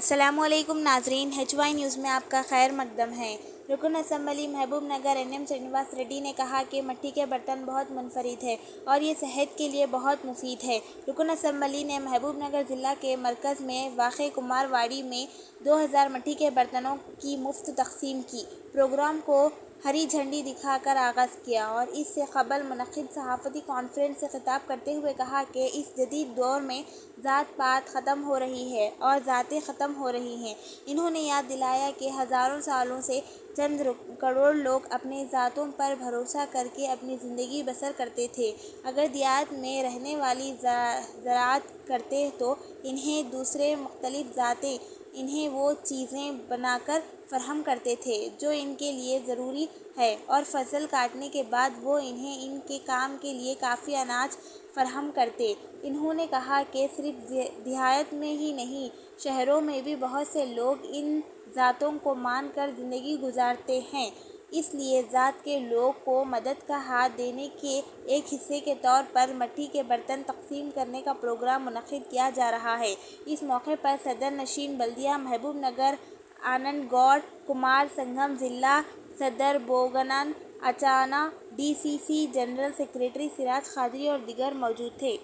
अस्सलामुअलैकुम नाजरीन, HY news में आपका खैर मकदम है। रुकन असम्बली महबूब नगर NM श्रीनिवास रेड्डी ने कहा कि मिट्टी के बर्तन बहुत मुनफरिद है और ये सेहत के लिए बहुत मुफीद है। रुकन असम्बली ने महबूब नगर ज़िला के मरकज़ में वाक़े कुमारवाड़ी में 2000 मिट्टी के बर्तनों की मुफ्त तक़सीम की। प्रोग्राम को हरी झंडी दिखाकर आगाज़ किया और इससे कबल मुनक़िद सहाफ़ती कॉन्फ्रेंस से खिताब करते हुए कहा कि इस जदीद दौर में ज़ात पात ख़त्म हो रही है और ज़ातें ख़त्म हो रही हैं। इन्होंने याद दिलाया कि हज़ारों सालों से चंद करोड़ लोग अपने ज़ातों पर भरोसा करके अपनी ज़िंदगी बसर करते थे। अगर देहात में रहने वाली ज़राअत करते तो इन्हें दूसरे मुख्तलिफ़ ज़ातें इन्हें वो चीज़ें बनाकर फ़राहम करते थे जो इनके लिए ज़रूरी है और फसल काटने के बाद वो इन्हें इनके काम के लिए काफ़ी अनाज फ़राहम करते। इन्होंने कहा कि सिर्फ देहात में ही नहीं, शहरों में भी बहुत से लोग इन ज़ातों को मान कर ज़िंदगी गुजारते हैं। इसलिए ज़ात के लोग को मदद का हाथ देने के एक हिस्से के तौर पर मिट्टी के बर्तन तक़सीम करने का प्रोग्राम मुनक़िद किया जा रहा है। इस मौके पर सदर नशीन बल्दिया महबूब नगर आनंद गौड़, कुमार संगम ज़िला सदर बोगनन अचाना, DCC general secretary Siraj Qadri और दीगर मौजूद थे।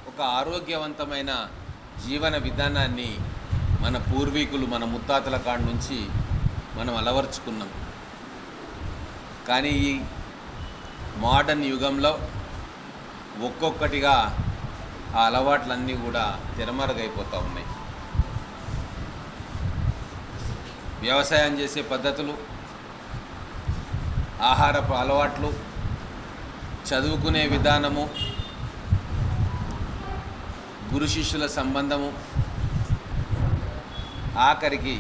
ఒక ఆరోగ్యవంతమైన జీవన విధానాన్ని మన పూర్వీకులు మన ముత్తాతల కాడ నుంచి మనం అలవర్చుకున్నాం. కానీ ఈ మోడర్న్ యుగంలో ఒక్కొక్కటిగా ఆ అలవాట్లన్నీ కూడా తెరమరుగైపోతూ ఉన్నాయి. వ్యవసాయం చేసే పద్ధతులు, ఆహారపు అలవాట్లు, చదువుకునే విధానము, గురు శిష్యుల సంబంధము, ఆఖరికి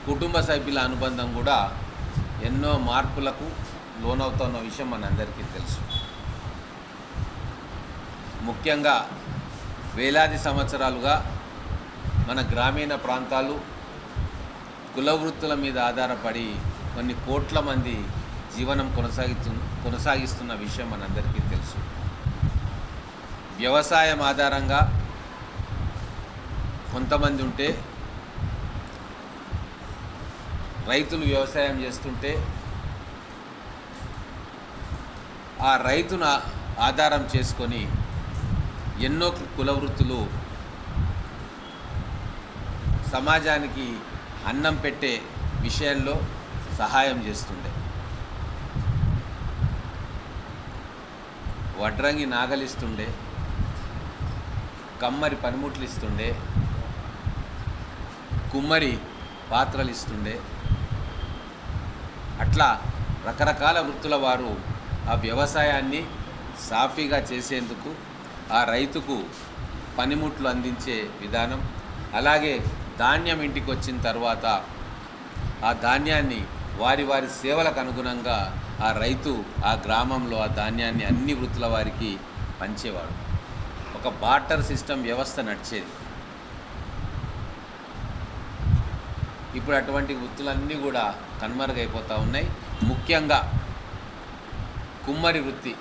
కుటుంబ సభ్యుల అనుబంధం కూడా ఎన్నో మార్పులకు లోనవుతున్న విషయం మనందరికీ తెలుసు. ముఖ్యంగా వేలాది సంవత్సరాలుగా మన గ్రామీణ ప్రాంతాలు కుల వృత్తుల మీద ఆధారపడి కొన్ని కోట్ల మంది జీవనం కొనసాగిస్తున్న విషయం మనందరికీ తెలుసు. వ్యవసాయం ఆధారంగా కొంతమంది ఉంటే, రైతులు వ్యవసాయం చేస్తుంటే ఆ రైతును ఆధారం చేసుకొని ఎన్నో కుల వృత్తులు సమాజానికి అన్నం పెట్టే విషయంలో సహాయం చేస్తుండే. వడ్రంగి నాగలిస్తుండే, కమ్మరి పనిముట్లు ఇస్తుండే, కుమ్మరి పాత్రలు ఇస్తుండే. అట్లా రకరకాల వృత్తుల వారు ఆ వ్యవసాయాన్ని సాఫీగా చేసేందుకు ఆ రైతుకు పనిముట్లు అందించే విధానం, అలాగే ధాన్యం ఇంటికి వచ్చిన తర్వాత ఆ ధాన్యాన్ని వారి వారి సేవలకు అనుగుణంగా ఆ రైతు ఆ గ్రామంలో ఆ ధాన్యాన్ని అన్ని వృత్తుల వారికి పంచేవాడు. ఒక బార్టర్ సిస్టమ్ వ్యవస్థ నడిచేది. ఇప్పుడు అటువంటి వృత్తులన్నీ కూడా కనుమరుగైపోతూ ఉన్నాయి. ముఖ్యంగా కుమ్మరి వృత్తి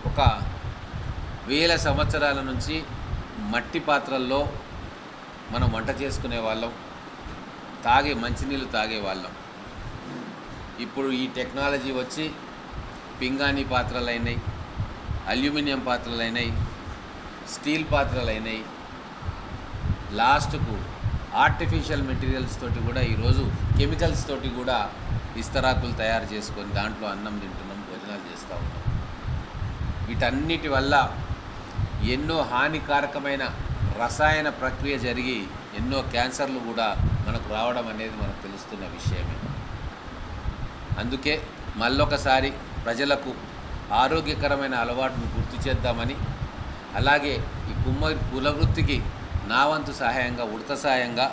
ఒక 1000 సంవత్సరాల నుంచి మట్టి పాత్రల్లో మనం వంట చేసుకునే వాళ్ళం, మంచినీళ్ళు తాగేవాళ్ళం. ఇప్పుడు ఈ టెక్నాలజీ వచ్చి పింగాణీ పాత్రలు అయినాయి, అల్యూమినియం పాత్రలు అయినాయి, స్టీల్ పాత్రలు అయినాయి. లాస్ట్కు ఆర్టిఫిషియల్ మెటీరియల్స్ తోటి కూడా, ఈరోజు కెమికల్స్ తోటి కూడా ఇస్తరాకులు తయారు చేసుకొని దాంట్లో అన్నం తింటున్నాం, భోజనాలు చేస్తూ ఉన్నాం. వీటన్నిటి వల్ల ఎన్నో హానికారకమైన రసాయన ప్రక్రియ జరిగి ఎన్నో క్యాన్సర్లు కూడా మనకు రావడం అనేది మనకు తెలుస్తున్న విషయమే. అందుకే మళ్ళొకసారి ప్రజలకు ఆరోగ్యకరమైన అలవాటును గుర్తు చేద్దామని, అలాగే ఈ కుల వృత్తికి నా వంతు సహాయంగా, ఉడత సాయంగా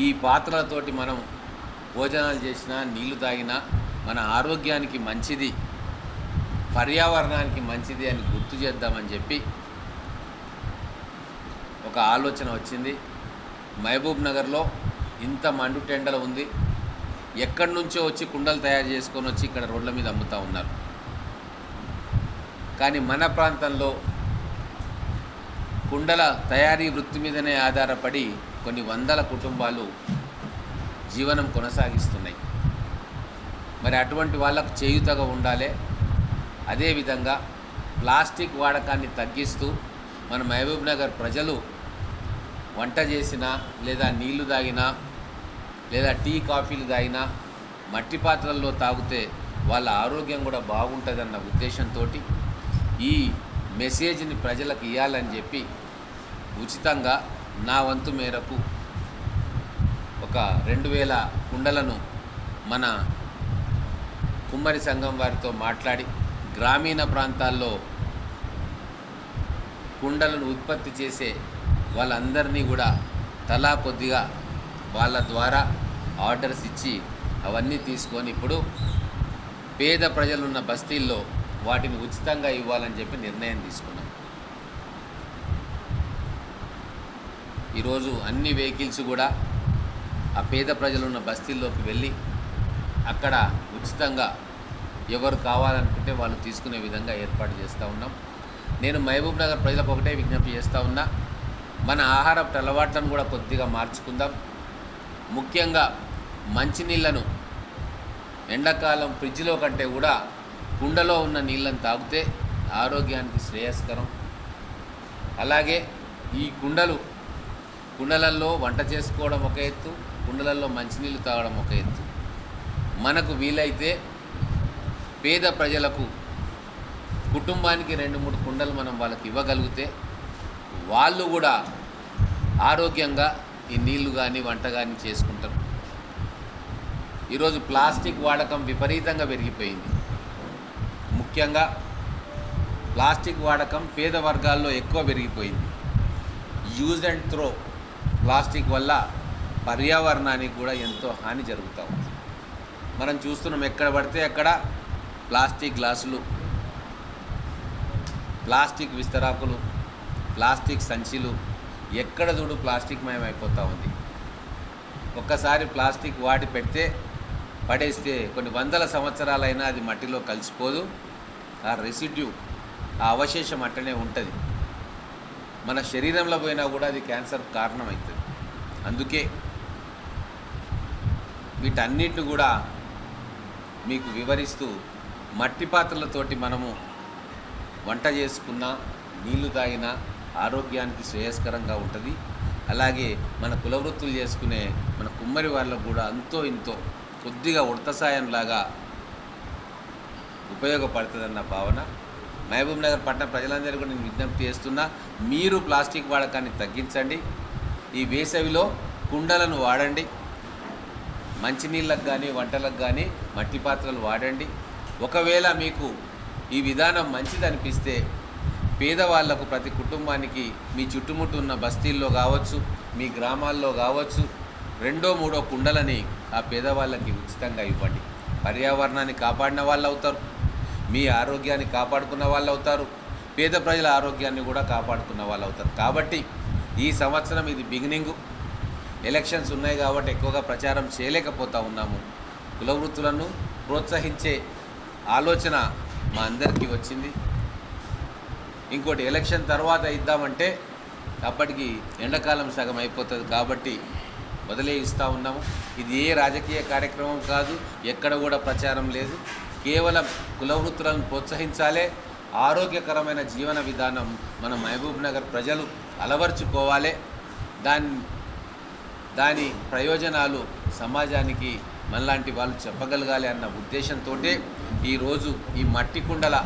ఈ పాత్రలతోటి మనం భోజనాలు చేసినా, నీళ్లు తాగినా మన ఆరోగ్యానికి మంచిది, పర్యావరణానికి మంచిది అని గుర్తు చేద్దామని చెప్పి ఒక ఆలోచన వచ్చింది. మహబూబ్ నగర్లో ఇంత మండుటెండలు ఉంది, ఎక్కడి నుంచో వచ్చి కుండలు తయారు చేసుకొని వచ్చి ఇక్కడ రోడ్ల మీద అమ్ముతూ ఉన్నారు. కానీ మన ప్రాంతంలో కుండల తయారీ వృత్తి మీదనే ఆధారపడి కొన్ని వందల కుటుంబాలు జీవనం కొనసాగిస్తున్నాయి. మరి అటువంటి వాళ్ళకు చేయూతగా ఉండాలి. అదేవిధంగా ప్లాస్టిక్ వాడకాన్ని తగ్గిస్తూ మన మహబూబ్ నగర్ ప్రజలు వంట చేసినా, లేదా నీళ్లు తాగినా, లేదా టీ కాఫీలు తాగినా మట్టి పాత్రల్లో తాగితే వాళ్ళ ఆరోగ్యం కూడా బాగుంటుందన్న ఉద్దేశంతో ఈ మెసేజ్ని ప్రజలకు ఇవ్వాలని చెప్పి ఉచితంగా నా వంతు మేరకు ఒక 2000 కుండలను మన కుమ్మరి సంఘం వారితో మాట్లాడి గ్రామీణ ప్రాంతాల్లో కుండలను ఉత్పత్తి చేసే వాళ్ళందరినీ కూడా తలా కొద్దిగా వాళ్ళ ద్వారా ఆర్డర్స్ ఇచ్చి అవన్నీ తీసుకొని ఇప్పుడు పేద ప్రజలున్న బస్తీల్లో వాటిని ఉచితంగా ఇవ్వాలని చెప్పి నిర్ణయం తీసుకున్నాం. ఈరోజు అన్ని వెహికల్స్ కూడా ఆ పేద ప్రజలున్న బస్తీల్లోకి వెళ్ళి అక్కడ ఉచితంగా ఎవరు కావాలనుకుంటే వాళ్ళు తీసుకునే విధంగా ఏర్పాటు చేస్తూ ఉన్నాం. నేను మహబూబ్ నగర్ ప్రజలకు ఒకటే విజ్ఞప్తి చేస్తూ ఉన్నా, మన ఆహారపు అలవాట్లను కూడా కొద్దిగా మార్చుకుందాం. ముఖ్యంగా మంచినీళ్లను ఎండాకాలం ఫ్రిడ్జ్లో కంటే కూడా కుండలో ఉన్న నీళ్ళను తాగితే ఆరోగ్యానికి శ్రేయస్కరం. అలాగే ఈ కుండలల్లో వంట చేసుకోవడం ఒక ఎత్తు, కుండలల్లో మంచినీళ్ళు తాగడం ఒక ఎత్తు. మనకు వీలైతే పేద ప్రజలకు కుటుంబానికి 2-3 కుండలు మనం వాళ్ళకి ఇవ్వగలిగితే వాళ్ళు కూడా ఆరోగ్యంగా ఈ నీళ్లు కానీ వంట కానీ చేసుకుంటారు. ఈరోజు ప్లాస్టిక్ వాడకం విపరీతంగా పెరిగిపోయింది. ముఖ్యంగా ప్లాస్టిక్ వాడకం పేద వర్గాల్లో ఎక్కువ పెరిగిపోయింది. యూజ్ అండ్ త్రో ప్లాస్టిక్ వల్ల పర్యావరణానికి కూడా ఎంతో హాని జరుగుతూ ఉంది. మనం చూస్తున్నాం, ఎక్కడ పడితే అక్కడ ప్లాస్టిక్ గ్లాసులు, ప్లాస్టిక్ విస్తరాకులు, ప్లాస్టిక్ సంచులు, ఎక్కడ చూడు ప్లాస్టిక్ మయం అయిపోతూ ఉంది. ఒక్కసారి ప్లాస్టిక్ వాడి పడేస్తే కొన్ని వందల సంవత్సరాలైనా అది మట్టిలో కలిసిపోదు. ఆ రెసిడ్యూ, ఆ అవశేషం అట్టనే ఉంటుంది. మన శరీరంలో పోయినా కూడా అది క్యాన్సర్ కారణమవుతుంది. అందుకే వీటన్నిటిని కూడా మీకు వివరిస్తూ మట్టి పాత్రలతోటి మనము వంట చేసుకున్నా, నీళ్లు తాగినా ఆరోగ్యానికి శ్రేయస్కరంగా ఉంటుంది. అలాగే మన కులవృత్తులు చేసుకునే మన కుమ్మరి వాళ్ళకు కూడా అంతో ఇంతో కొద్దిగా ఉడత సాయంలాగా ఉపయోగపడుతుందన్న భావన. మహబూబ్ నగర్ పట్టణ ప్రజలందరూ కూడా నేను విజ్ఞప్తి చేస్తున్నా, మీరు ప్లాస్టిక్ వాడకాన్ని తగ్గించండి. ఈ వేసవిలో కుండలను వాడండి. మంచినీళ్ళకు కానీ వంటలకు కానీ మట్టి పాత్రలు వాడండి. ఒకవేళ మీకు ఈ విధానం మంచిది అనిపిస్తే పేదవాళ్లకు, ప్రతి కుటుంబానికి మీ చుట్టుముట్టు ఉన్న బస్తీల్లో కావచ్చు, మీ గ్రామాల్లో కావచ్చు, 2-3 కుండలని ఆ పేదవాళ్ళకి ఉచితంగా ఇవ్వండి. పర్యావరణాన్ని కాపాడిన వాళ్ళు అవుతారు, మీ ఆరోగ్యాన్ని కాపాడుకున్న వాళ్ళు అవుతారు, పేద ప్రజల ఆరోగ్యాన్ని కూడా కాపాడుకున్న వాళ్ళు అవుతారు. కాబట్టి ఈ సంవత్సరం ఇది బిగినింగు. ఎలక్షన్స్ ఉన్నాయి కాబట్టి ఎక్కువగా ప్రచారం చేయలేకపోతూ ఉన్నాము. కులవృత్తులను ప్రోత్సహించే ఆలోచన మా అందరికీ వచ్చింది. ఇంకోటి, ఎలక్షన్ తర్వాత ఇద్దామంటే అప్పటికి ఎండాకాలం సగం అయిపోతుంది కాబట్టి వదిలే ఇస్తూ ఉన్నాము. ఇది ఏ రాజకీయ కార్యక్రమం కాదు, ఎక్కడ కూడా ప్రచారం లేదు. కేవలం కులవృత్తులను ప్రోత్సహించాలే. ఆరోగ్యకరమైన జీవన విధానం మన మహబూబ్ నగర్ ప్రజలు అలవర్చుకోవాలి. దాని ప్రయోజనాలు సమాజానికి మనలాంటి వాళ్ళు చెప్పగలగాలి అన్న ఉద్దేశంతో ఈరోజు ఈ మట్టి కుండల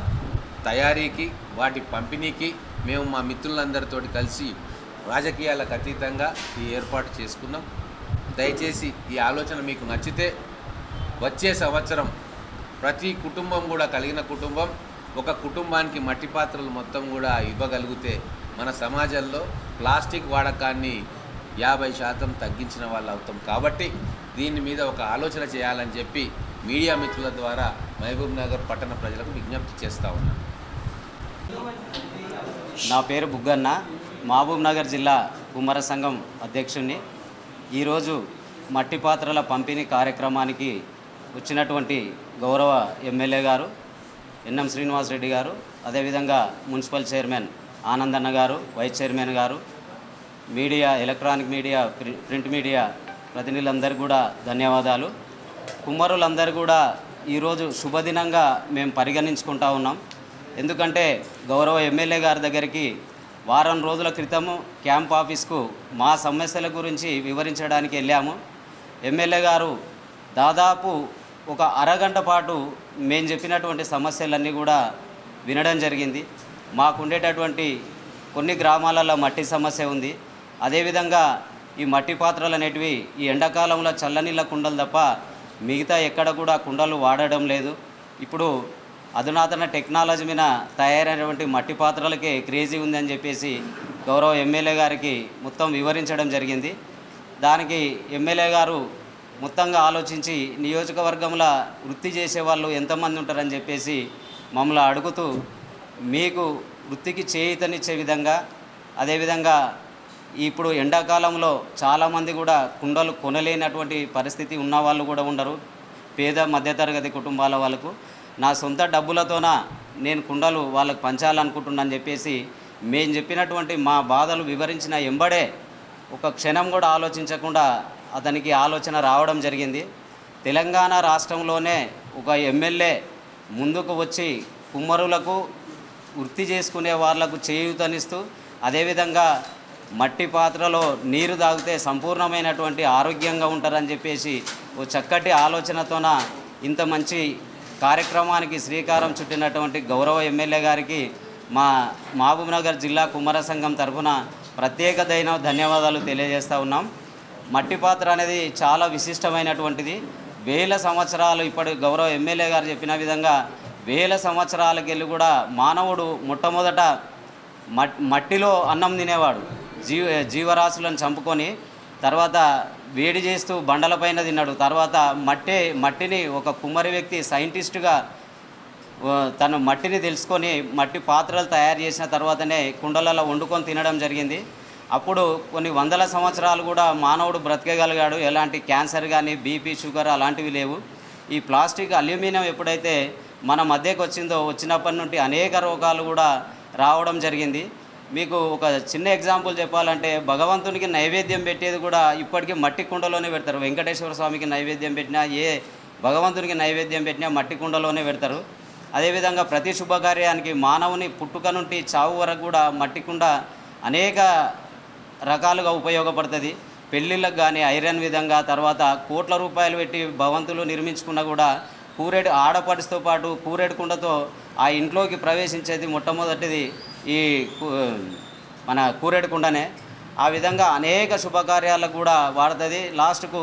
తయారీకి, వాటి పంపిణీకి మేము మా మిత్రులందరితో కలిసి రాజకీయాలకు అతీతంగా ఈ ఏర్పాటు చేసుకున్నాం. దయచేసి ఈ ఆలోచన మీకు నచ్చితే వచ్చే సంవత్సరం ప్రతి కుటుంబం కూడా కలిగిన కుటుంబం ఒక కుటుంబానికి మట్టి పాత్రలు మొత్తం కూడా ఇవ్వగలిగితే మన సమాజంలో ప్లాస్టిక్ వాడకాన్ని 50% తగ్గించిన వాళ్ళు అవుతాం. కాబట్టి దీని మీద ఒక ఆలోచన చేయాలని చెప్పి మీడియా మిత్రుల ద్వారా మహబూబ్ నగర్ పట్టణ ప్రజలకు విజ్ఞప్తి చేస్తూ ఉన్నాను. నా పేరు బుగ్గన్న, మహబూబ్ నగర్ జిల్లా కుమ్మర సంఘం అధ్యక్షుడిని. ఈరోజు మట్టి పాత్రల పంపిణీ కార్యక్రమానికి వచ్చినటువంటి గౌరవ ఎమ్మెల్యే గారు ఎన్ఎం శ్రీనివాసరెడ్డి గారు, అదేవిధంగా మున్సిపల్ చైర్మన్ ఆనందన్న గారు, వైస్ చైర్మన్ గారు, media, electronic media, print media ప్రతినిధులందరికీ కూడా ధన్యవాదాలు. కుమ్మరులందరూ కూడా ఈరోజు శుభదినంగా మేము పరిగణించుకుంటా ఉన్నాం. ఎందుకంటే గౌరవ ఎమ్మెల్యే గారి దగ్గరికి వారం రోజుల క్రితము క్యాంప్ ఆఫీస్కు మా సమస్యల గురించి వివరించడానికి వెళ్ళాము. ఎమ్మెల్యే గారు దాదాపు ఒక అరగంట పాటు మేము చెప్పినటువంటి సమస్యలన్నీ కూడా వినడం జరిగింది. మాకుండేటటువంటి కొన్ని గ్రామాలలో మట్టి సమస్య ఉంది. అదేవిధంగా ఈ మట్టి పాత్రలు అనేటివి ఈ ఎండాకాలంలో చల్లనీళ్ళ కుండలు తప్ప మిగతా ఎక్కడ కూడా కుండలు వాడడం లేదు. ఇప్పుడు అధునాతన టెక్నాలజీ మీద తయారైనటువంటి మట్టి పాత్రలకే క్రేజీ ఉందని చెప్పేసి గౌరవ ఎమ్మెల్యే గారికి మొత్తం వివరించడం జరిగింది. దానికి ఎమ్మెల్యే గారు మొత్తంగా ఆలోచించి నియోజకవర్గంలో వృత్తి చేసేవాళ్ళు ఎంతమంది ఉంటారని చెప్పేసి మమ్మల్ని అడుగుతూ మీకు వృత్తికి చేయూతనిచ్చే విధంగా, అదేవిధంగా ఇప్పుడు ఎండాకాలంలో చాలామంది కూడా కుండలు కొనలేనటువంటి పరిస్థితి ఉన్న వాళ్ళు కూడా ఉండరు. పేద మధ్యతరగతి కుటుంబాల వాళ్ళకు నా సొంత డబ్బులతోన నేను కుండలు వాళ్ళకు పంచాలనుకుంటున్నాను చెప్పేసి మేము చెప్పినటువంటి మా బాధలు వివరించిన ఎంబడే ఒక క్షణం కూడా ఆలోచించకుండా అతనికి ఆలోచన రావడం జరిగింది. తెలంగాణ రాష్ట్రంలోనే ఒక ఎమ్మెల్యే ముందుకు వచ్చి కుమ్మరులకు వృత్తి చేసుకునే వాళ్ళకు చేయూతనిస్తూ, అదేవిధంగా మట్టి పాత్రలో నీరు తాగితే సంపూర్ణమైనటువంటి ఆరోగ్యంగా ఉంటారని చెప్పేసి ఓ చక్కటి ఆలోచనతోన ఇంత మంచి కార్యక్రమానికి శ్రీకారం చుట్టినటువంటి గౌరవ ఎమ్మెల్యే గారికి మా మహబూబ్ నగర్ జిల్లా కుమ్మర సంఘం తరఫున ప్రత్యేకమైన ధన్యవాదాలు తెలియజేస్తూ ఉన్నాం. మట్టి పాత్ర అనేది చాలా విశిష్టమైనటువంటిది. వేల సంవత్సరాలు ఇప్పటి గౌరవ ఎమ్మెల్యే గారు చెప్పిన విధంగా వేల సంవత్సరాలకెళ్ళి కూడా మానవుడు మొట్టమొదట మట్టిలో అన్నం తినేవాడు. జీవరాశులను చంపుకొని తర్వాత వేడి చేస్తూ బండలపైన తిన్నాడు. తర్వాత మట్టిని ఒక కుమ్మరి వ్యక్తి సైంటిస్టుగా తను మట్టిని తెలుసుకొని మట్టి పాత్రలు తయారు చేసిన తర్వాతనే కుండలలో వండుకొని తినడం జరిగింది. అప్పుడు కొన్ని వందల సంవత్సరాలు కూడా మానవుడు బ్రతకగలిగాడు. ఎలాంటి క్యాన్సర్ కానీ బీపీ, షుగర్ అలాంటివి లేవు. ఈ ప్లాస్టిక్, అల్యూమినియం ఎప్పుడైతే మన మధ్యకు వచ్చినప్పటి నుండి అనేక రోగాలు కూడా రావడం జరిగింది. మీకు ఒక చిన్న ఎగ్జాంపుల్ చెప్పాలంటే భగవంతునికి నైవేద్యం పెట్టేది కూడా ఇప్పటికీ మట్టి కుండలోనే పెడతారు. వెంకటేశ్వర స్వామికి నైవేద్యం పెట్టినా, ఏ భగవంతునికి నైవేద్యం పెట్టినా మట్టి కుండలోనే పెడతారు. అదేవిధంగా ప్రతి శుభకార్యానికి మానవుని పుట్టుక నుండి చావు వరకు కూడా మట్టి కుండ అనేక రకాలుగా ఉపయోగపడుతుంది. పెళ్ళిళ్ళకు కానీ ఐరన్ విధంగా, తర్వాత కోట్ల రూపాయలు పెట్టి భవంతులు నిర్మించుకున్నా కూడా కూరేడు ఆడపడితో పాటు కూరేడు కుండతో ఆ ఇంట్లోకి ప్రవేశించేది మొట్టమొదటిది ఈ మన కూరేడు కుండనే. ఆ విధంగా అనేక శుభకార్యాలకు కూడా వాడుతుంది. లాస్ట్కు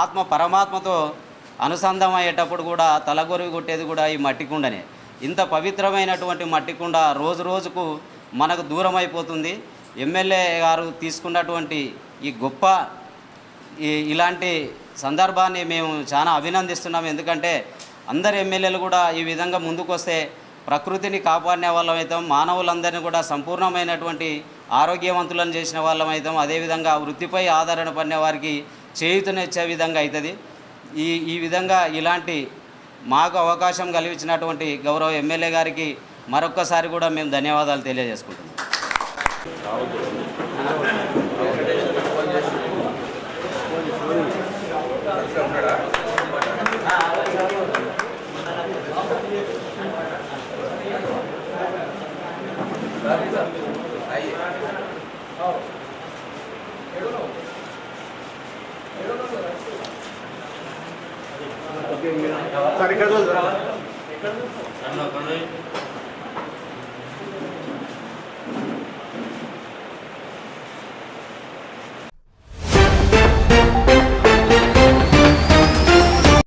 ఆత్మ పరమాత్మతో అనుసంధానం అయ్యేటప్పుడు కూడా తలగొరివి కొట్టేది కూడా ఈ మట్టి కుండనే. ఇంత పవిత్రమైనటువంటి మట్టి కుండ రోజు రోజుకు మనకు దూరం అయిపోతుంది. ఎమ్మెల్యే గారు తీసుకున్నటువంటి ఈ గొప్ప ఇలాంటి సందర్భాన్ని మేము చాలా అభినందిస్తున్నాం. ఎందుకంటే అందరు ఎమ్మెల్యేలు కూడా ఈ విధంగా ముందుకు వస్తే ప్రకృతిని కాపాడిన వాళ్ళం అవుతాం, మానవులందరినీ కూడా సంపూర్ణమైనటువంటి ఆరోగ్యవంతులను చేసిన వాళ్ళం అవుతాం. అదేవిధంగా వృత్తిపై ఆధారణ పడిన వారికి చేయూతనిచ్చే విధంగా అవుతుంది. ఈ విధంగా ఇలాంటి మాకు అవకాశం కలిగించినటువంటి గౌరవ ఎమ్మెల్యే గారికి మరొక్కసారి కూడా మేము ధన్యవాదాలు తెలియజేసుకుంటున్నాం. సరిగ్గా